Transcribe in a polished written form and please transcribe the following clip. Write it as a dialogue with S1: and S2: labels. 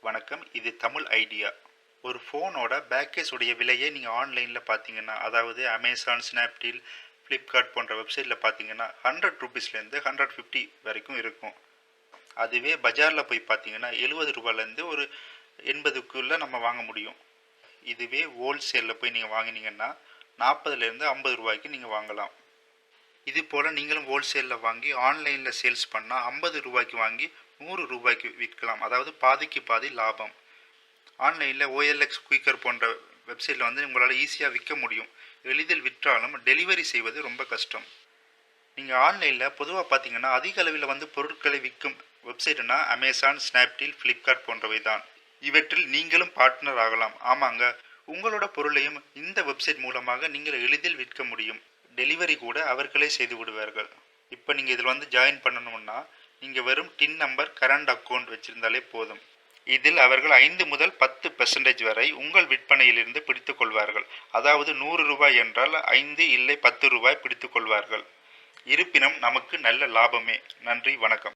S1: வணக்கம். இது தமிழ் ஐடியா. ஒரு ஃபோனோட பேக்கேஜ் உடைய விலையை நீங்கள் ஆன்லைனில் பார்த்தீங்கன்னா, அதாவது அமேசான், ஸ்னாப்டீல், ஃப்ளிப்கார்ட் போன்ற வெப்சைட்டில் பார்த்தீங்கன்னா ₹100 150 வரைக்கும் இருக்கும். அதுவே பஜாரில் போய் பார்த்தீங்கன்னா ₹70 ஒரு 80க்குள்ளே நம்ம வாங்க முடியும். இதுவே ஹோல்சேலில் போய் நீங்கள் வாங்கினீங்கன்னா ₹40 நீங்கள் வாங்கலாம். இது போல் நீங்களும் ஹோல்சேலில் வாங்கி ஆன்லைனில் சேல்ஸ் பண்ணால் ₹50 வாங்கி ₹100 விற்கலாம். அதாவது பாதிக்கு பாதி லாபம். ஆன்லைனில் OLX குயிக்கர் போன்ற வெப்சைட்டில் உங்களால் ஈஸியாக விற்க முடியும். எளிதில் விற்றாலும் டெலிவரி செய்வது ரொம்ப கஷ்டம். நீங்கள் ஆன்லைனில் பொதுவாக பார்த்தீங்கன்னா அதிக அளவில் பொருட்களை விற்கும் வெப்சைட்னா அமேசான், ஸ்னாப்டீல், ஃப்ளிப்கார்ட் போன்றவை தான். இவற்றில் நீங்களும் பார்ட்னர் ஆகலாம். ஆமாங்க, உங்களோட பொருளையும் இந்த வெப்சைட் மூலமாக நீங்கள் எளிதில் விற்க முடியும். டெலிவரி கூட அவர்களே செய்து விடுவார்கள். இப்போ நீங்கள் இதில் ஜாயின் பண்ணணும்னா நீங்கள் வெறும் டின் நம்பர், கரண்ட் அக்கௌண்ட் வச்சுருந்தாலே போதும். இதில் அவர்கள் 5 முதல் 10% வரை உங்கள் விற்பனையிலிருந்து பிடித்து கொள்வார்கள். அதாவது ₹100 என்றால் 5 இல்லை ₹10 பிடித்து கொள்வார்கள். இருப்பினும் நமக்கு நல்ல லாபமே. நன்றி, வணக்கம்.